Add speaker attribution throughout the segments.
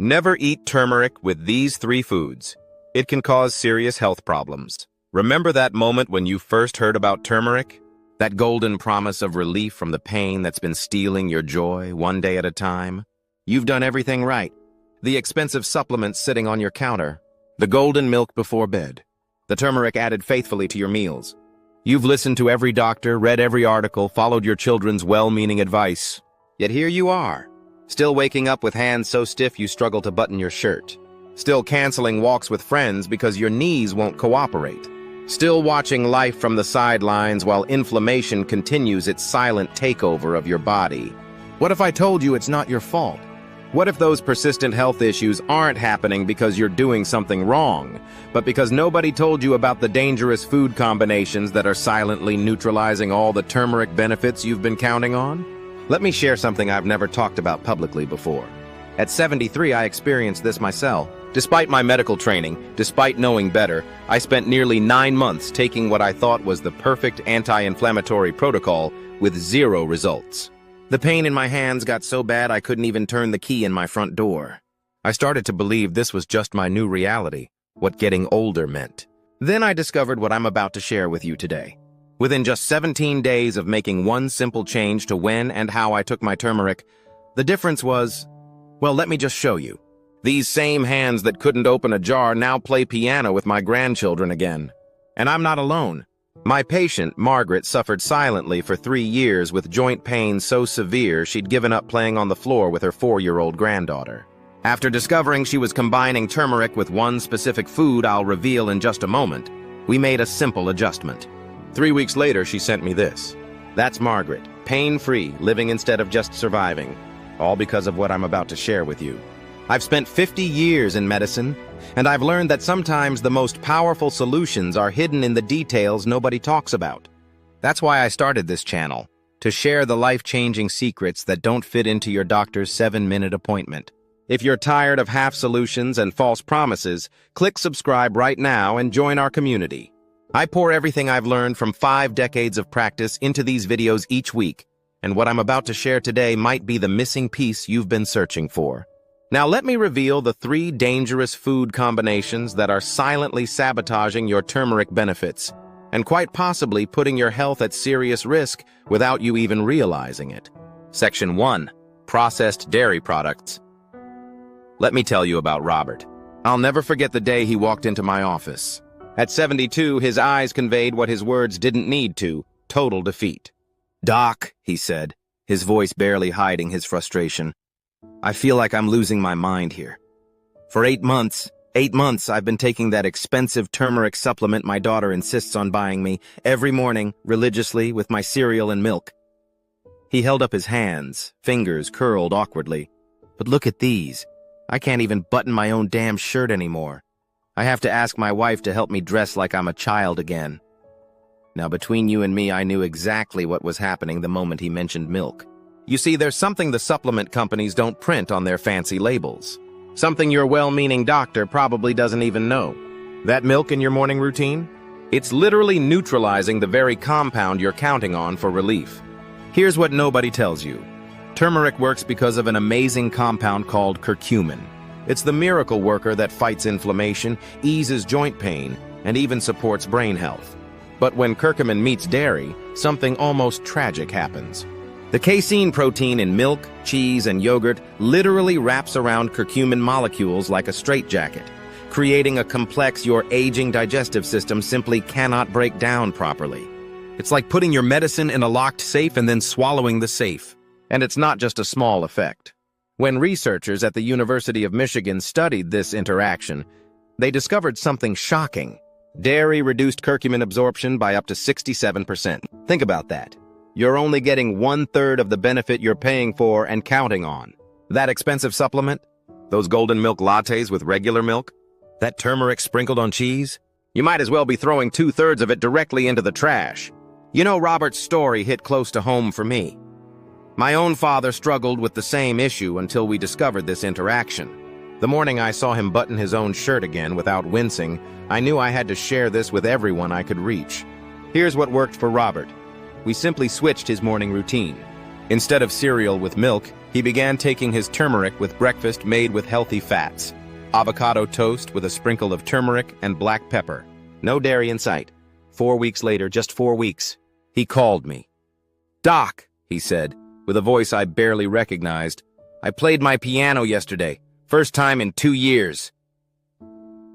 Speaker 1: Never eat turmeric with these 3 foods. It can cause serious health problems. Remember that moment when you first heard about turmeric? That golden promise of relief from the pain that's been stealing your joy one day at a time? You've done everything right. The expensive supplements sitting on your counter. The golden milk before bed. The turmeric added faithfully to your meals. You've listened to every doctor, read every article, followed your children's well-meaning advice. Yet here you are, still waking up with hands so stiff you struggle to button your shirt. Still canceling walks with friends because your knees won't cooperate. Still watching life from the sidelines while inflammation continues its silent takeover of your body. What if I told you it's not your fault? What if those persistent health issues aren't happening because you're doing something wrong, but because nobody told you about the dangerous food combinations that are silently neutralizing all the turmeric benefits you've been counting on? Let me share something I've never talked about publicly before. At 73, I experienced this myself. Despite my medical training, despite knowing better, I spent nearly 9 months taking what I thought was the perfect anti-inflammatory protocol with 0 results. The pain in my hands got so bad I couldn't even turn the key in my front door. I started to believe this was just my new reality, what getting older meant. Then I discovered what I'm about to share with you today. Within just 17 days of making one simple change to when and how I took my turmeric, the difference was, well, let me just show you. These same hands that couldn't open a jar now play piano with my grandchildren again. And I'm not alone. My patient, Margaret, suffered silently for 3 years with joint pain so severe she'd given up playing on the floor with her 4-year-old granddaughter. After discovering she was combining turmeric with one specific food I'll reveal in just a moment, we made a simple adjustment. 3 weeks later, she sent me this. That's Margaret, pain-free, living instead of just surviving. All because of what I'm about to share with you. I've spent 50 years in medicine, and I've learned that sometimes the most powerful solutions are hidden in the details nobody talks about. That's why I started this channel, to share the life-changing secrets that don't fit into your doctor's 7-minute appointment. If you're tired of half solutions and false promises, click subscribe right now and join our community. I pour everything I've learned from 5 decades of practice into these videos each week, and what I'm about to share today might be the missing piece you've been searching for. Now let me reveal the 3 dangerous food combinations that are silently sabotaging your turmeric benefits, and quite possibly putting your health at serious risk without you even realizing it. Section 1. Processed dairy products. Let me tell you about Robert. I'll never forget the day he walked into my office. At 72, his eyes conveyed what his words didn't need to: total defeat. "Doc," he said, his voice barely hiding his frustration, "I feel like I'm losing my mind here. For 8 months, I've been taking that expensive turmeric supplement my daughter insists on buying me every morning, religiously, with my cereal and milk." He held up his hands, fingers curled awkwardly. "But look at these. I can't even button my own damn shirt anymore. I have to ask my wife to help me dress like I'm a child again." Now, between you and me, I knew exactly what was happening the moment he mentioned milk. You see, there's something the supplement companies don't print on their fancy labels. Something your well-meaning doctor probably doesn't even know. That milk in your morning routine? It's literally neutralizing the very compound you're counting on for relief. Here's what nobody tells you. Turmeric works because of an amazing compound called curcumin. It's the miracle worker that fights inflammation, eases joint pain, and even supports brain health. But when curcumin meets dairy, something almost tragic happens. The casein protein in milk, cheese, and yogurt literally wraps around curcumin molecules like a straitjacket, creating a complex your aging digestive system simply cannot break down properly. It's like putting your medicine in a locked safe and then swallowing the safe. And it's not just a small effect. When researchers at the University of Michigan studied this interaction, they discovered something shocking. Dairy reduced curcumin absorption by up to 67%. Think about that. You're only getting 1/3 of the benefit you're paying for and counting on. That expensive supplement? Those golden milk lattes with regular milk? That turmeric sprinkled on cheese? You might as well be throwing 2/3 of it directly into the trash. You know, Robert's story hit close to home for me. My own father struggled with the same issue until we discovered this interaction. The morning I saw him button his own shirt again without wincing, I knew I had to share this with everyone I could reach. Here's what worked for Robert. We simply switched his morning routine. Instead of cereal with milk, He began taking his turmeric with breakfast made with healthy fats. Avocado toast with a sprinkle of turmeric and black pepper. No dairy in sight. 4 weeks later, just 4 weeks, he called me. "Doc," he said, with a voice I barely recognized, "I played my piano yesterday. First time in 2 years."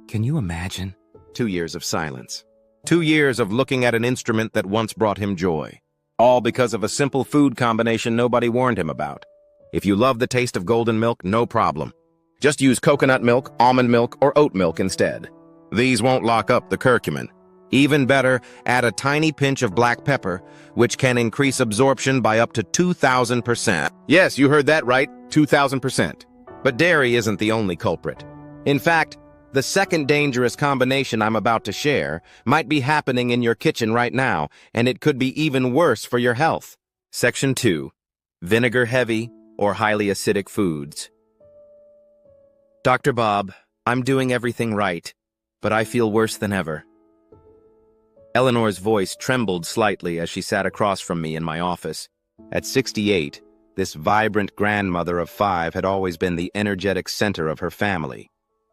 Speaker 1: Can you imagine? 2 years of silence. 2 years of looking at an instrument that once brought him joy. All because of a simple food combination nobody warned him about. If you love the taste of golden milk, no problem. Just use coconut milk, almond milk, or oat milk instead. These won't lock up the curcumin. Even better, add a tiny pinch of black pepper, which can increase absorption by up to 2,000%. Yes, you heard that right, 2,000%. But dairy isn't the only culprit. In fact, the second dangerous combination I'm about to share might be happening in your kitchen right now, and it could be even worse for your health. Section 2. Vinegar-heavy or highly acidic foods. Dr. Bob, I'm doing everything right, but I feel worse than ever. Eleanor's voice trembled slightly as she sat across from me in my office. At 68, this vibrant grandmother of 5 had always been the energetic center of her family,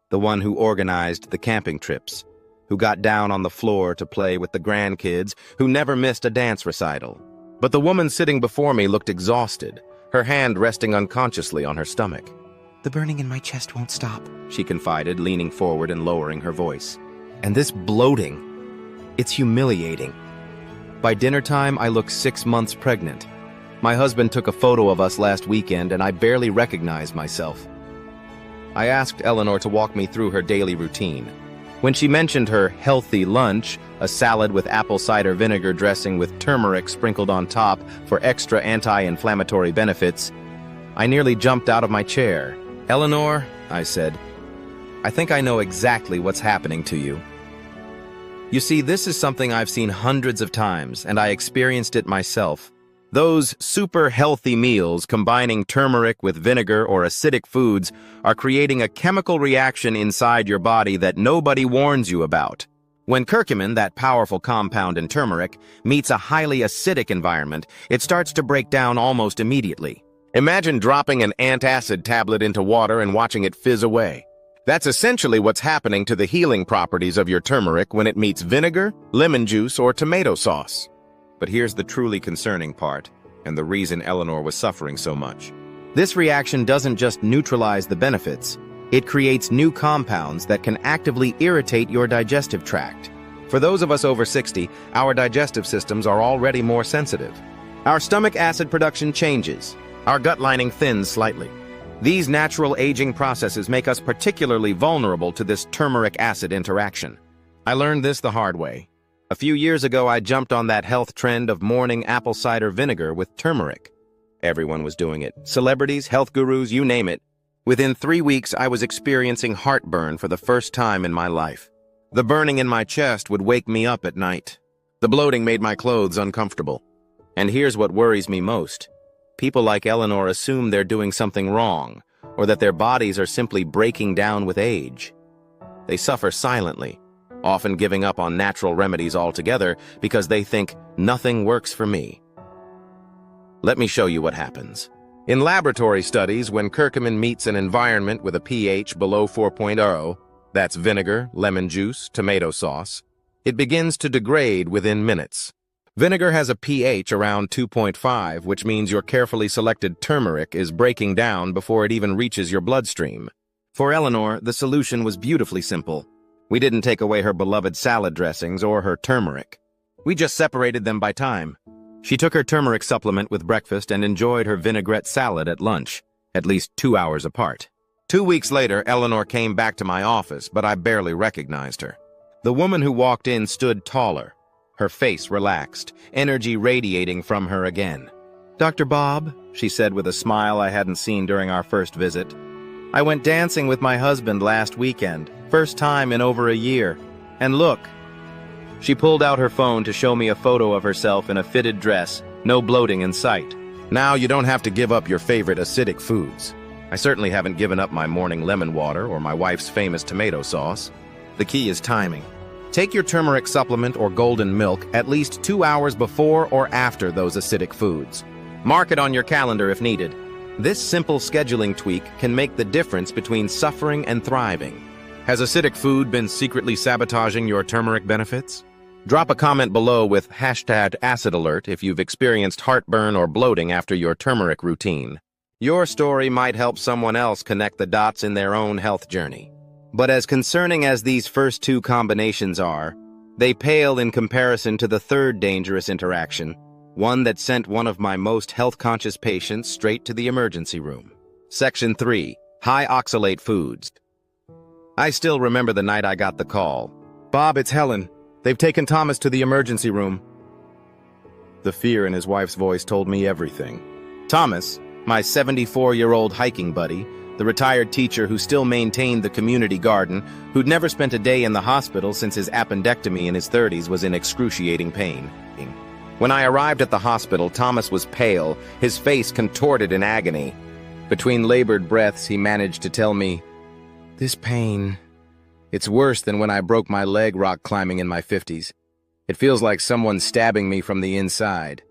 Speaker 1: the one who organized the camping trips, who got down on the floor to play with the grandkids, who never missed a dance recital. But the woman sitting before me looked exhausted, her hand resting unconsciously on her stomach. "The burning in my chest won't stop," she confided, leaning forward and lowering her voice. "And this bloating, it's humiliating. By dinner time, I look 6 months pregnant. My husband took a photo of us last weekend, and I barely recognized myself." I asked Eleanor to walk me through her daily routine. When she mentioned her healthy lunch, a salad with apple cider vinegar dressing with turmeric sprinkled on top for extra anti-inflammatory benefits, I nearly jumped out of my chair. "Eleanor," I said, "I think I know exactly what's happening to you. You see, this is something I've seen hundreds of times, and I experienced it myself. Those super healthy meals combining turmeric with vinegar or acidic foods are creating a chemical reaction inside your body that nobody warns you about. When curcumin, that powerful compound in turmeric, meets a highly acidic environment, it starts to break down almost immediately. Imagine dropping an antacid tablet into water and watching it fizz away. That's essentially what's happening to the healing properties of your turmeric when it meets vinegar, lemon juice, or tomato sauce. But here's the truly concerning part, and the reason Eleanor was suffering so much. This reaction doesn't just neutralize the benefits, it creates new compounds that can actively irritate your digestive tract. For those of us over 60, our digestive systems are already more sensitive. Our stomach acid production changes. Our gut lining thins slightly. These natural aging processes make us particularly vulnerable to this turmeric acid interaction. I learned this the hard way. A few years ago, I jumped on that health trend of morning apple cider vinegar with turmeric. Everyone was doing it. Celebrities, health gurus, you name it. Within 3 weeks, I was experiencing heartburn for the first time in my life. The burning in my chest would wake me up at night. The bloating made my clothes uncomfortable. And here's what worries me most. People like Eleanor assume they're doing something wrong, or that their bodies are simply breaking down with age. They suffer silently, often giving up on natural remedies altogether because they think nothing works for me. Let me show you what happens. In laboratory studies, when curcumin meets an environment with a pH below 4.0, that's vinegar, lemon juice, tomato sauce, it begins to degrade within minutes. Vinegar has a pH around 2.5, which means your carefully selected turmeric is breaking down before it even reaches your bloodstream. For Eleanor, the solution was beautifully simple. We didn't take away her beloved salad dressings or her turmeric. We just separated them by time. She took her turmeric supplement with breakfast and enjoyed her vinaigrette salad at lunch, at least 2 hours apart. 2 weeks later, Eleanor came back to my office, but I barely recognized her. The woman who walked in stood taller, her face relaxed, energy radiating from her again. "Dr. Bob," she said with a smile I hadn't seen during our first visit, "I went dancing with my husband last weekend, first time in over a year. And look." She pulled out her phone to show me a photo of herself in a fitted dress, no bloating in sight. Now you don't have to give up your favorite acidic foods. I certainly haven't given up my morning lemon water or my wife's famous tomato sauce. The key is timing. Take your turmeric supplement or golden milk at least 2 hours before or after those acidic foods. Mark it on your calendar if needed. This simple scheduling tweak can make the difference between suffering and thriving. Has acidic food been secretly sabotaging your turmeric benefits? Drop a comment below with #AcidAlert if you've experienced heartburn or bloating after your turmeric routine. Your story might help someone else connect the dots in their own health journey. But as concerning as these first two combinations are, they pale in comparison to the third dangerous interaction, one that sent one of my most health-conscious patients straight to the emergency room. Section 3. High oxalate foods. I still remember the night I got the call. "Bob, it's Helen. They've taken Thomas to the emergency room." The fear in his wife's voice told me everything. Thomas, my 74-year-old hiking buddy, the retired teacher who still maintained the community garden, who'd never spent a day in the hospital since his appendectomy in his 30s, was in excruciating pain. When I arrived at the hospital, Thomas was pale, his face contorted in agony. Between labored breaths, he managed to tell me, "This pain, it's worse than when I broke my leg rock climbing in my 50s. It feels like someone's stabbing me from the inside."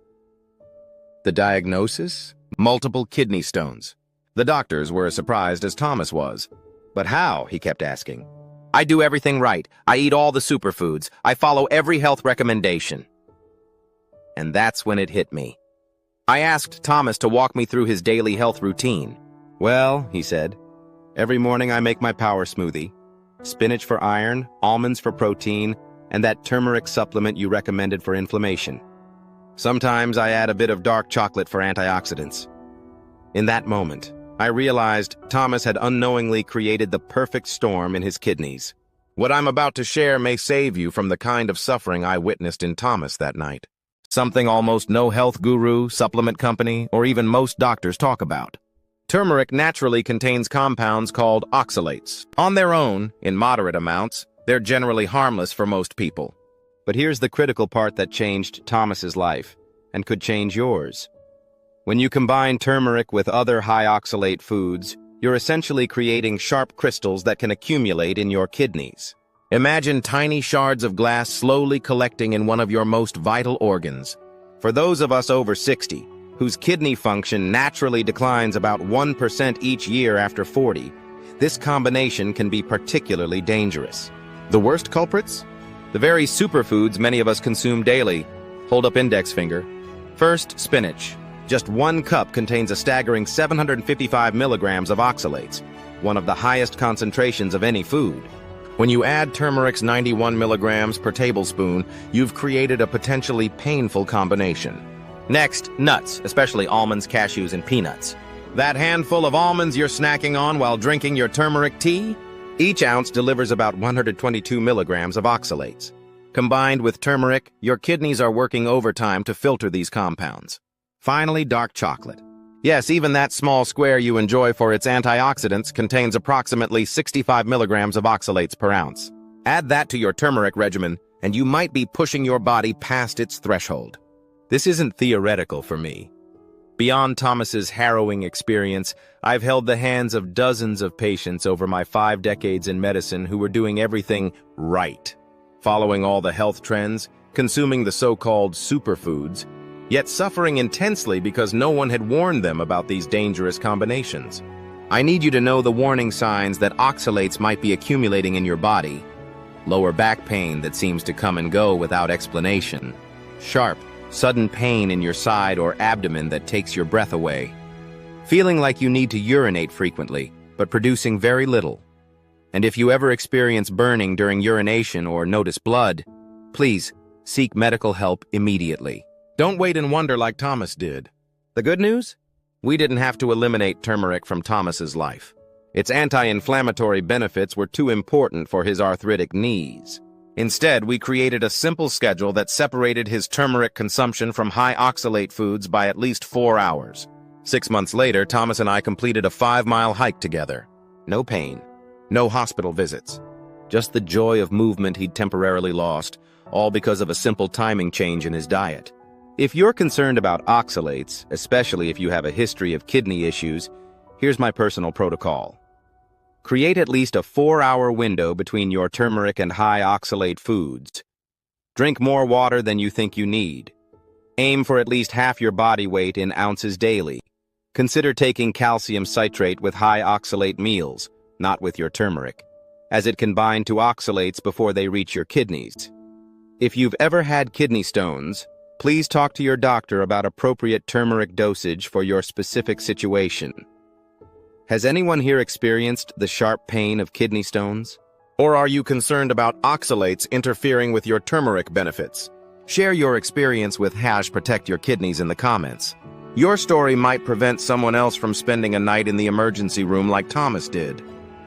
Speaker 1: The diagnosis? Multiple kidney stones. The doctors were as surprised as Thomas was. "But how?" he kept asking. "I do everything right. I eat all the superfoods. I follow every health recommendation." And that's when it hit me. I asked Thomas to walk me through his daily health routine. "Well," he said, "every morning I make my power smoothie. Spinach for iron, almonds for protein, and that turmeric supplement you recommended for inflammation. Sometimes I add a bit of dark chocolate for antioxidants." In that moment, I realized Thomas had unknowingly created the perfect storm in his kidneys. What I'm about to share may save you from the kind of suffering I witnessed in Thomas that night. Something almost no health guru, supplement company, or even most doctors talk about. Turmeric naturally contains compounds called oxalates. On their own, in moderate amounts, they're generally harmless for most people. But here's the critical part that changed Thomas's life, and could change yours. When you combine turmeric with other high oxalate foods, you're essentially creating sharp crystals that can accumulate in your kidneys. Imagine tiny shards of glass slowly collecting in one of your most vital organs. For those of us over 60, whose kidney function naturally declines about 1% each year after 40, this combination can be particularly dangerous. The worst culprits? The very superfoods many of us consume daily. Hold up index finger. First, spinach. Just 1 cup contains a staggering 755 milligrams of oxalates, one of the highest concentrations of any food. When you add turmeric's 91 milligrams per tablespoon, you've created a potentially painful combination. Next, nuts, especially almonds, cashews, and peanuts. That handful of almonds you're snacking on while drinking your turmeric tea? Each ounce delivers about 122 milligrams of oxalates. Combined with turmeric, your kidneys are working overtime to filter these compounds. Finally, dark chocolate. Yes, even that small square you enjoy for its antioxidants contains approximately 65 milligrams of oxalates per ounce. Add that to your turmeric regimen, and you might be pushing your body past its threshold. This isn't theoretical for me. Beyond Thomas's harrowing experience, I've held the hands of dozens of patients over my 5 decades in medicine who were doing everything right, following all the health trends, consuming the so-called superfoods, yet suffering intensely because no one had warned them about these dangerous combinations. I need you to know the warning signs that oxalates might be accumulating in your body. Lower back pain that seems to come and go without explanation. Sharp, sudden pain in your side or abdomen that takes your breath away. Feeling like you need to urinate frequently, but producing very little. And if you ever experience burning during urination or notice blood, please seek medical help immediately. Don't wait and wonder like Thomas did. The good news? We didn't have to eliminate turmeric from Thomas's life. Its anti-inflammatory benefits were too important for his arthritic knees. Instead, we created a simple schedule that separated his turmeric consumption from high oxalate foods by at least 4 hours. 6 months later, Thomas and I completed a 5-mile hike together. No pain, no hospital visits, just the joy of movement he'd temporarily lost, all because of a simple timing change in his diet. If you're concerned about oxalates, especially if you have a history of kidney issues, here's my personal protocol. Create at least a 4-hour window between your turmeric and high oxalate foods. Drink more water than you think you need. Aim for at least half your body weight in ounces daily. Consider taking calcium citrate with high oxalate meals, not with your turmeric, as it can bind to oxalates before they reach your kidneys. If you've ever had kidney stones, please talk to your doctor about appropriate turmeric dosage for your specific situation. Has anyone here experienced the sharp pain of kidney stones? Or are you concerned about oxalates interfering with your turmeric benefits? Share your experience with #ProtectYourKidneys in the comments. Your story might prevent someone else from spending a night in the emergency room like Thomas did.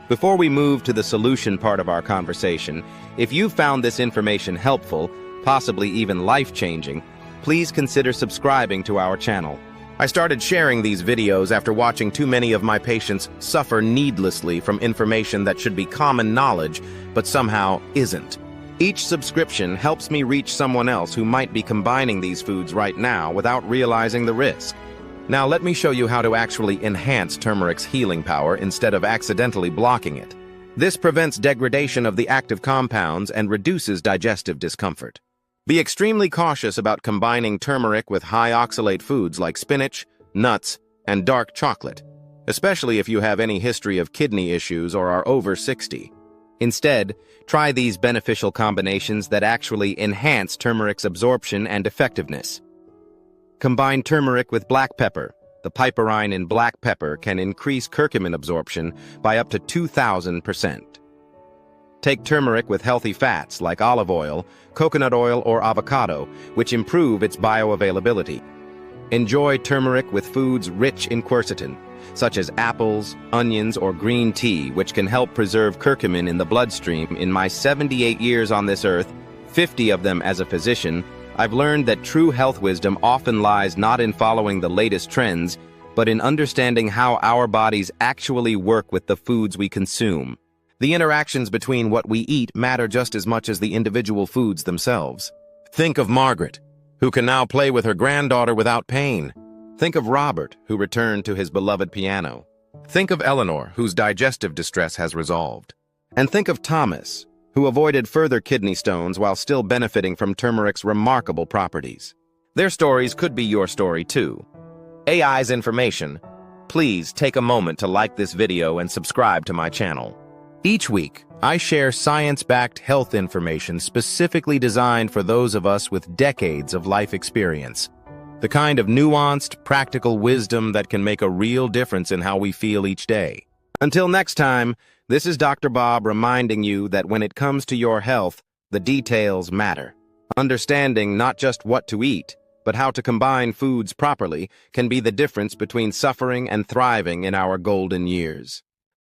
Speaker 1: Before we move to the solution part of our conversation, if you found this information helpful, possibly even life-changing, please consider subscribing to our channel. I started sharing these videos after watching too many of my patients suffer needlessly from information that should be common knowledge, but somehow isn't. Each subscription helps me reach someone else who might be combining these foods right now without realizing the risk. Now let me show you how to actually enhance turmeric's healing power instead of accidentally blocking it. This prevents degradation of the active compounds and reduces digestive discomfort. Be extremely cautious about combining turmeric with high oxalate foods like spinach, nuts, and dark chocolate, especially if you have any history of kidney issues or are over 60. Instead, try these beneficial combinations that actually enhance turmeric's absorption and effectiveness. Combine turmeric with black pepper. The piperine in black pepper can increase curcumin absorption by up to 2,000%. Take turmeric with healthy fats like olive oil, coconut oil, or avocado, which improve its bioavailability. Enjoy turmeric with foods rich in quercetin, such as apples, onions, or green tea, which can help preserve curcumin in the bloodstream. In my 78 years on this earth, 50 of them as a physician, I've learned that true health wisdom often lies not in following the latest trends, but in understanding how our bodies actually work with the foods we consume. The interactions between what we eat matter just as much as the individual foods themselves. Think of Margaret, who can now play with her granddaughter without pain. Think of Robert, who returned to his beloved piano. Think of Eleanor, whose digestive distress has resolved. And think of Thomas, who avoided further kidney stones while still benefiting from turmeric's remarkable properties. Their stories could be your story too. AI's information. Please take a moment to like this video and subscribe to my channel. Each week, I share science-backed health information specifically designed for those of us with decades of life experience. The kind of nuanced, practical wisdom that can make a real difference in how we feel each day. Until next time, this is Dr. Bob reminding you that when it comes to your health, the details matter. Understanding not just what to eat, but how to combine foods properly can be the difference between suffering and thriving in our golden years.